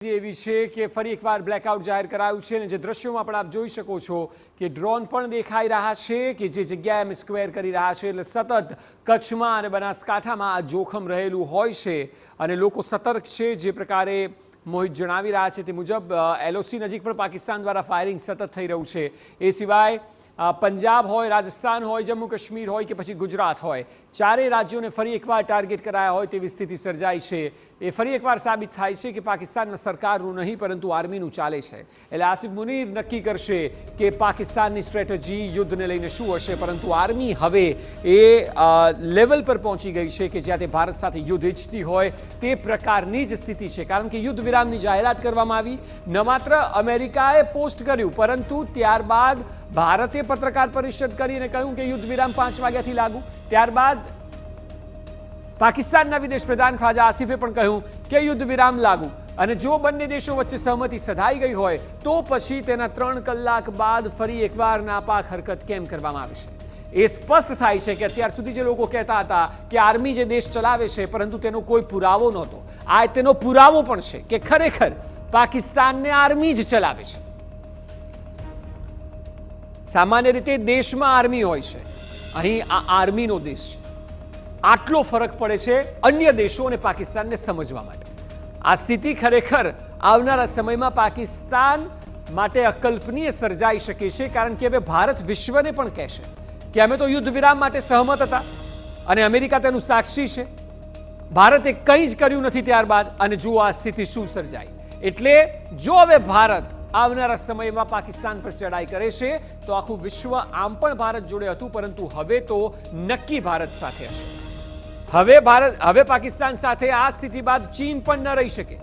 એવી છે કે ફરી એકવાર બ્લેકઆઉટ જાહેર કરાયું છે અને જે દ્રશ્યોમાં પણ આપ જોઈ શકો છો કે ડ્રોન પણ દેખાઈ રહ્યા છે કે જે જગ્યાએ અમે સ્ક્વેર કરી રહ્યા છે એટલે સતત કચ્છમાં અને બનાસકાંઠામાં આ જોખમ રહેલું હોય છે અને લોકો સતર્ક છે। જે પ્રકારે મોહિત જણાવી રહ્યા છે તે મુજબ એલઓસી નજીક પણ પાકિસ્તાન દ્વારા ફાયરિંગ સતત થઈ રહ્યું છે। એ સિવાય પંજાબ હોય, રાજસ્થાન હોય, જમ્મુ કાશ્મીર હોય કે પછી ગુજરાત હોય, ચારેય રાજ્યોને ફરી એકવાર ટાર્ગેટ કરાયા હોય તેવી સ્થિતિ સર્જાઈ છે। એ ફરી એકવાર સાબિત થાય છે કે પાકિસ્તાનમાં સરકારનું નહીં પરંતુ આર્મીનું ચાલે છે। એટલે આસિફ મુનીર નક્કી કરશે કે પાકિસ્તાનની સ્ટ્રેટેજી યુદ્ધને લઈને શું હશે, પરંતુ આર્મી હવે એ લેવલ પર પહોંચી ગઈ છે કે જ્યાં તે ભારત સાથે યુદ્ધ ઈચ્છતી હોય તે પ્રકારની જ સ્થિતિ છે। કારણ કે યુદ્ધ વિરામની જાહેરાત કરવામાં આવી, ન માત્ર અમેરિકાએ પોસ્ટ કર્યું પરંતુ ત્યારબાદ ભારતે પત્રકાર પરિષદ કરીને કહ્યું કે યુદ્ધ વિરામ 5 વાગ્યાથી લાગુ। ત્યારબાદ પાકિસ્તાનના વિદેશ પ્રધાન ખ્વાજા આસિફે પણ કહ્યું કે યુદ્ધ વિરામ લાગુ અને જો બંને દેશો વચ્ચે સહમતિ સધાઈ ગઈ હોય તો પછી તેના 3 કલાક બાદ ફરી એકવાર નાપાક હરકત કેમ કરવામાં આવે છે। એ સ્પષ્ટ થાય છે કે અત્યાર સુધી જે લોકો કહેતા હતા કે આર્મી જે દેશ ચલાવે છે પરંતુ તેનો કોઈ પુરાવો નહોતો, આ તેનો પુરાવો પણ છે કે ખરેખર પાકિસ્તાનને આર્મી જ ચલાવે છે। સામાન્ય રીતે દેશમાં આર્મી હોય છે, અહીં આ આર્મીનો દેશ છે। આટલો ફરક પડે છે અન્ય દેશો અને પાકિસ્તાનને સમજવા માટે। આ સ્થિતિ ખરેખર આવનારા સમયમાં પાકિસ્તાન માટે અકલ્પનીય સર્જાઈ શકે છે, કારણ કે હવે ભારત વિશ્વને પણ કહેશે કે અમે તો યુદ્ધ વિરામ માટે સહમત હતા અને અમેરિકા તેનું સાક્ષી છે। ભારતે કંઈ જ કર્યું નથી ત્યારબાદ અને જુઓ આ સ્થિતિ શું સર્જાઈ। એટલે જો હવે ભારત આવનારા સમયમાં પાકિસ્તાન પર ચડાઈ કરે છે તો આખું વિશ્વ આમ પણ ભારત જોડે હતું પરંતુ હવે તો નક્કી ભારત સાથે હશે। હવે પાકિસ્તાન સાથે આ સ્થિતિ બાદ ચીન પણ ન રહી શકે,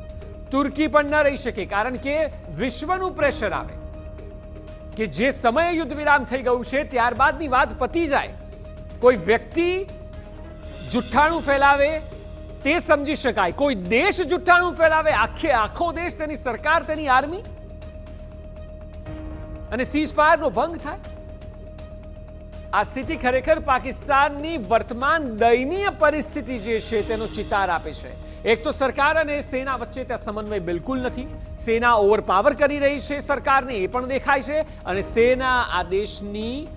તુર્કી પણ ન રહી શકે, કારણ કે વિશ્વનું પ્રેશર આવે કે જે સમયે યુદ્ધ વિરામ થઈ ગયું છે ત્યારબાદની વાત પતી જાય। કોઈ વ્યક્તિ જુઠ્ઠાણું ફેલાવે તે સમજી શકાય, કોઈ દેશ જુઠ્ઠાણું ફેલાવે, આખો દેશ, તેની સરકાર, તેની આર્મી, અને સીઝફાયરનો ભંગ થાય। આ સ્થિતિ ખરેખર પાકિસ્તાનની વર્તમાન દયનીય પરિસ્થિતિ જે છે તેનો ચિતાર આપે છે। એક તો સરકાર અને સેના વચ્ચે ત્યાં સમન્વય બિલકુલ નથી, સેના ઓવરપાવર કરી રહી છે સરકારને એ પણ દેખાય છે અને સેના આ દેશની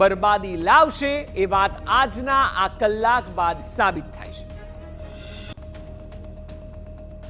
બરબાદી લાવશે એ વાત આજના આ કલાક બાદ સાબિત થાય છે।